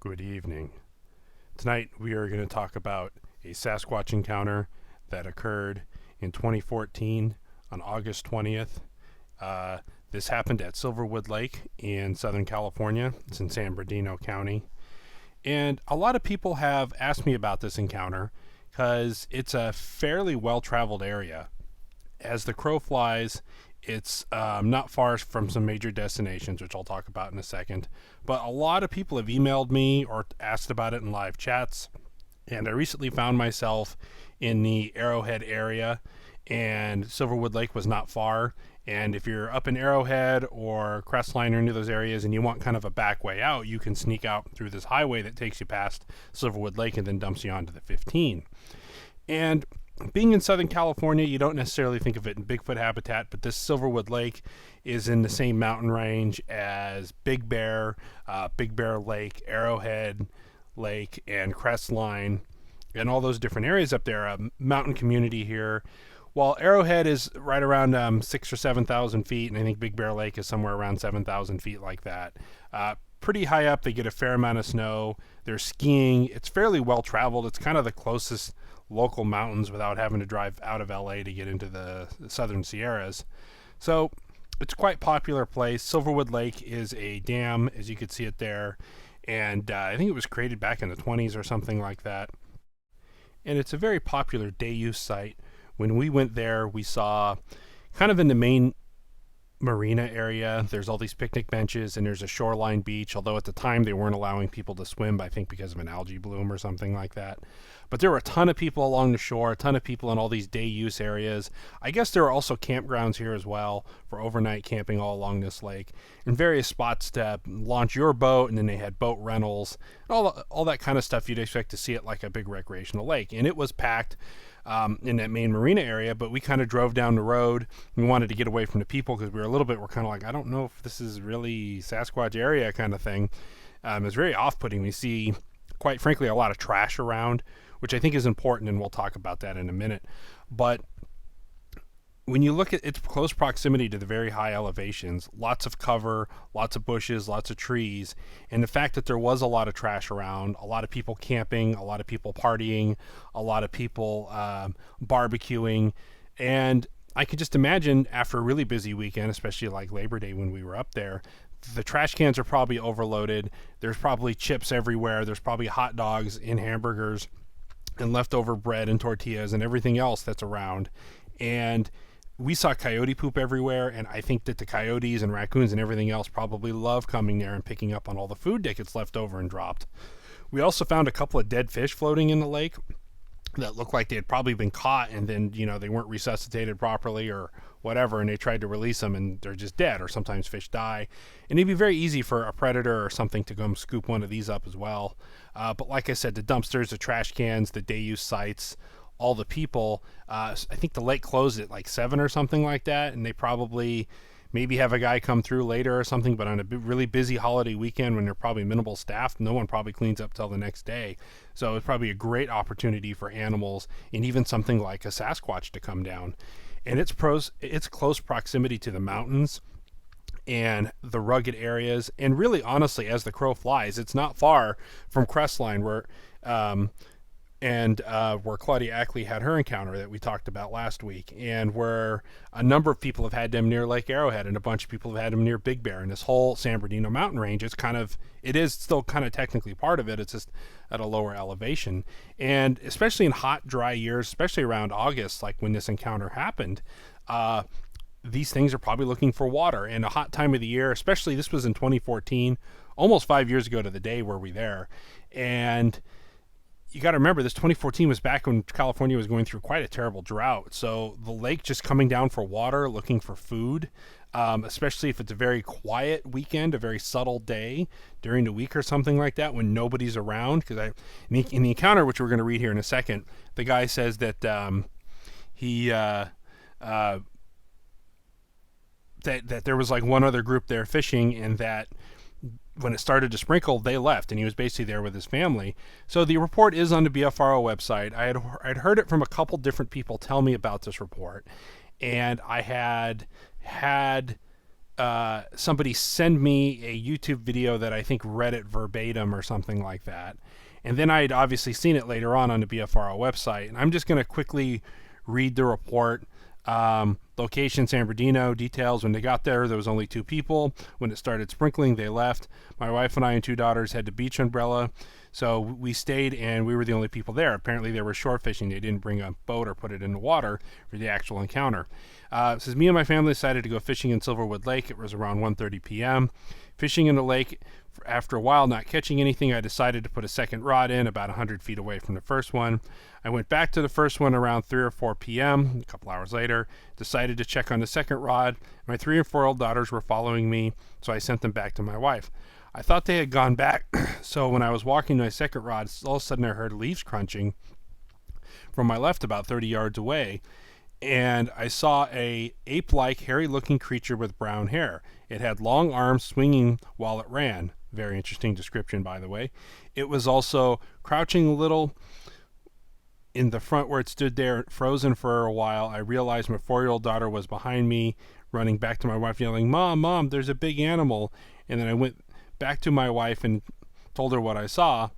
Good evening. Tonight we are going to talk about a Sasquatch encounter that occurred in 2014 on August 20th. This happened at Silverwood Lake in Southern California. It's in San Bernardino County. And a lot of people have asked me about this encounter because it's a fairly well-traveled area. As the crow flies, it's not far from some major destinations, which I'll talk about in a second. But a lot of people have emailed me or asked about it in live chats. And I recently found myself in the Arrowhead area, and Silverwood Lake was not far. And if you're up in Arrowhead or Crestline or any of those areas and you want kind of a back way out, you can sneak out through this highway that takes you past Silverwood Lake and then dumps you onto the 15. And being in Southern California, you don't necessarily think of it in Bigfoot habitat, but this Silverwood Lake is in the same mountain range as Big Bear Lake, Arrowhead Lake, and Crestline, and all those different areas up there. A mountain community here. While Arrowhead is right around 6,000 or 7,000 feet, and I think Big Bear Lake is somewhere around 7,000 feet like that. Pretty high up, they get a fair amount of snow. There's skiing. It's fairly well traveled. It's kind of the closest local mountains without having to drive out of LA to get into the southern Sierras. So it's quite a popular place. Silverwood Lake is a dam, as you could see it there, and I think it was created back in the 20s or something like that. And it's a very popular day use site. When we went there, we saw kind of in the main marina area, there's all these picnic benches and there's a shoreline beach, although at the time they weren't allowing people to swim, I think because of an algae bloom or something like that. But there were a ton of people along the shore, a ton of people in all these day use areas. I guess there are also campgrounds here as well for overnight camping all along this lake, and various spots to launch your boat, and then they had boat rentals, all that kind of stuff you'd expect to see at like a big recreational lake. And it was packed in that main marina area, but we kind of drove down the road. We wanted to get away from the people because we're kind of like, I don't know if this is really Sasquatch area kind of thing. It's very off-putting. We see, quite frankly, a lot of trash around, which I think is important, and we'll talk about that in a minute. But when you look at its close proximity to the very high elevations, lots of cover, lots of bushes, lots of trees, and the fact that there was a lot of trash around, a lot of people camping, a lot of people partying, a lot of people barbecuing, and I could just imagine after a really busy weekend, especially like Labor Day when we were up there, the trash cans are probably overloaded. There's probably chips everywhere. There's probably hot dogs and hamburgers and leftover bread and tortillas and everything else that's around. And we saw coyote poop everywhere, and I think that the coyotes and raccoons and everything else probably love coming there and picking up on all the food that gets left over and dropped. We also found a couple of dead fish floating in the lake that looked like they had probably been caught, and then, they weren't resuscitated properly or whatever, and they tried to release them and they're just dead, or sometimes fish die. And it'd be very easy for a predator or something to come scoop one of these up as well. But like I said, the dumpsters, the trash cans, the day use sites, all the people, I think the lake closed at like 7 or something like that, and they probably maybe have a guy come through later or something, but on a really busy holiday weekend when they're probably minimal staff, no one probably cleans up till the next day. So it's probably a great opportunity for animals and even something like a Sasquatch to come down. And its close proximity to the mountains and the rugged areas, and really honestly, as the crow flies, it's not far from Crestline where Claudia Ackley had her encounter that we talked about last week, and where a number of people have had them near Lake Arrowhead, and a bunch of people have had them near Big Bear. And this whole San Bernardino mountain range it is still kind of technically part of it. It's just at a lower elevation. And especially in hot, dry years, especially around August, like when this encounter happened, these things are probably looking for water. And a hot time of the year, especially this was in 2014, almost 5 years ago to the day were we there. And you got to remember, this 2014 was back when California was going through quite a terrible drought. So the lake just coming down for water, looking for food, especially if it's a very quiet weekend, a very subtle day during the week or something like that when nobody's around. Because in the encounter, which we're going to read here in a second, the guy says that that there was like one other group there fishing, and that when it started to sprinkle, they left, and he was basically there with his family. So the report is on the BFRO website. I'd heard it from a couple different people tell me about this report, and I had somebody send me a YouTube video that I think read it verbatim or something like that. And then I'd obviously seen it later on the BFRO website. And I'm just going to quickly read the report. Location, San Bernardino. Details: when they got there was only 2 people. When it started sprinkling, they left. My wife and I and 2 daughters had the beach umbrella, so we stayed, and we were the only people there. Apparently they were shore fishing. They didn't bring a boat or put it in the water for the actual encounter. It says, me and my family decided to go fishing in Silverwood Lake. It was around 1:30 p.m. Fishing in the lake, after a while not catching anything, I decided to put a second rod in about 100 feet away from the first one. I went back to the first one around 3 or 4 p.m. A couple hours later, decided to check on the second rod. My 3 and 4-year-old daughters were following me, so I sent them back to my wife. I thought they had gone back, so when I was walking to my second rod, all of a sudden I heard leaves crunching from my left about 30 yards away, and I saw a ape-like, hairy-looking creature with brown hair. It had long arms swinging while it ran. Very interesting description, by the way. It was also crouching a little in the front where it stood there, frozen for a while. I realized my 4-year-old daughter was behind me, running back to my wife, yelling, "Mom, Mom, there's a big animal." And then I went back to my wife and told her what I saw.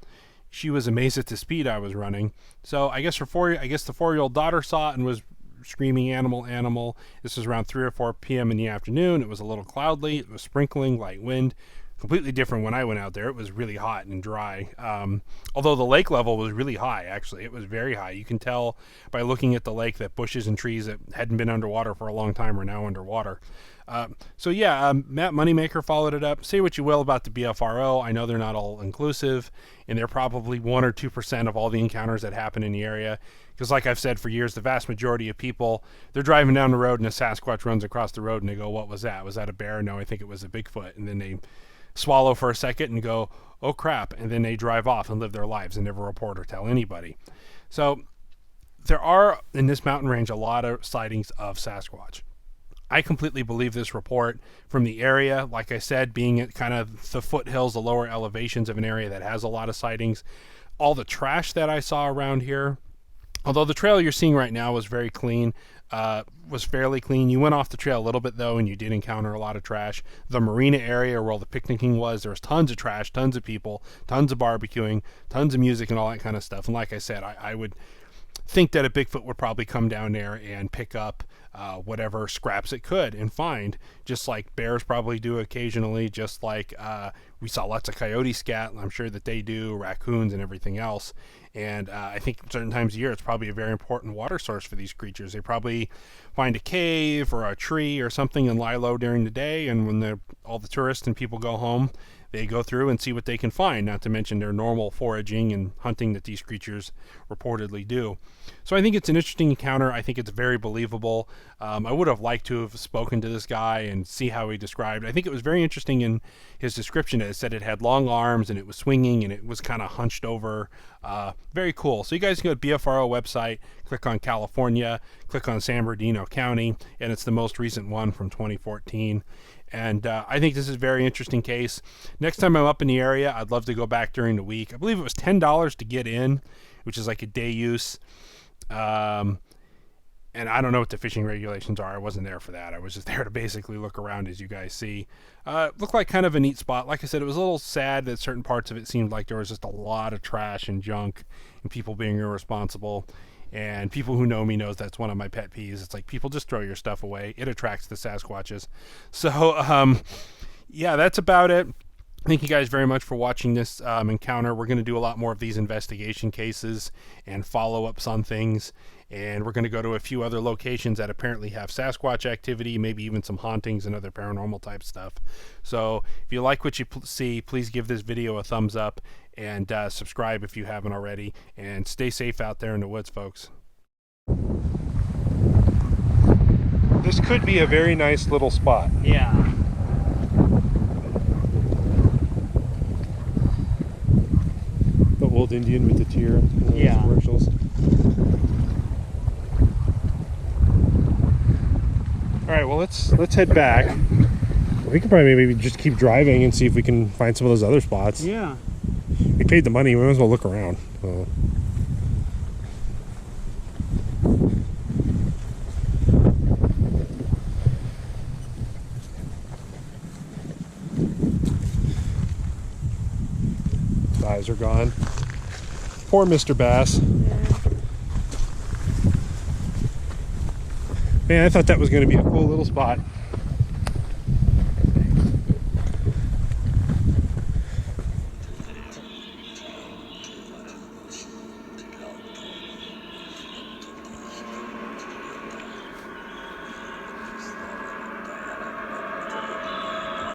She was amazed at the speed I was running. So I guess the 4-year-old daughter saw it and was screaming, "Animal, animal." This was around 3 or 4 p.m. in the afternoon. It was a little cloudy. It was sprinkling, light wind. Completely different when I went out there. It was really hot and dry. Although the lake level was really high, actually. It was very high. You can tell by looking at the lake that bushes and trees that hadn't been underwater for a long time are now underwater. Matt Moneymaker followed it up. Say what you will about the BFRO. I know they're not all inclusive, and they're probably 1 or 2% of all the encounters that happen in the area. Because like I've said for years, the vast majority of people, they're driving down the road and a Sasquatch runs across the road and they go, "What was that? Was that a bear? No, I think it was a Bigfoot." And then they swallow for a second and go, "Oh crap," and then they drive off and live their lives and never report or tell anybody. So there are, in this mountain range, a lot of sightings of Sasquatch. I completely believe this report from the area, like I said, being at kind of the foothills, the lower elevations of an area that has a lot of sightings. All the trash that I saw around here, although the trail you're seeing right now was very clean, was fairly clean. You went off the trail a little bit, though, and you did encounter a lot of trash. The marina area where all the picnicking was, there was tons of trash, tons of people, tons of barbecuing, tons of music and all that kind of stuff. And like I said, I would think that a Bigfoot would probably come down there and pick up whatever scraps it could and find, just like bears probably do occasionally, just like we saw lots of coyotes scat, and I'm sure that they do, raccoons and everything else. And I think certain times of year it's probably a very important water source for these creatures. They probably find a cave or a tree or something and lie low during the day, and when all the tourists and people go home, they go through and see what they can find, not to mention their normal foraging and hunting that these creatures reportedly do. So I think it's an interesting encounter. I think it's very believable. I would have liked to have spoken to this guy and see how he described. I think it was very interesting in his description. It said it had long arms and it was swinging and it was kind of hunched over. Very cool. So you guys can go to BFRO website, click on California, click on San Bernardino County, and it's the most recent one from 2014. And I think this is a very interesting case. Next time I'm up in the area, I'd love to go back during the week. I believe it was $10 to get in, which is like a day use. And I don't know what the fishing regulations are. I wasn't there for that. I was just there to basically look around, as you guys see. Looked like kind of a neat spot. Like I said, it was a little sad that certain parts of it seemed like there was just a lot of trash and junk and people being irresponsible. And people who know me knows that's one of my pet peeves. It's like, people just throw your stuff away. It attracts the Sasquatches. So, yeah, that's about it. Thank you guys very much for watching this encounter. We're going to do a lot more of these investigation cases and follow-ups on things. And we're going to go to a few other locations that apparently have Sasquatch activity, maybe even some hauntings and other paranormal type stuff. So if you like what you see, please give this video a thumbs up and subscribe if you haven't already. And stay safe out there in the woods, folks. This could be a very nice little spot. Yeah. The old Indian with the tear. Yeah. Commercials. All right, well, let's head back. We can probably maybe just keep driving and see if we can find some of those other spots. Yeah. We paid the money. We might as well look around. eyes are gone. Poor Mr. Bass. Man, I thought that was going to be a cool little spot.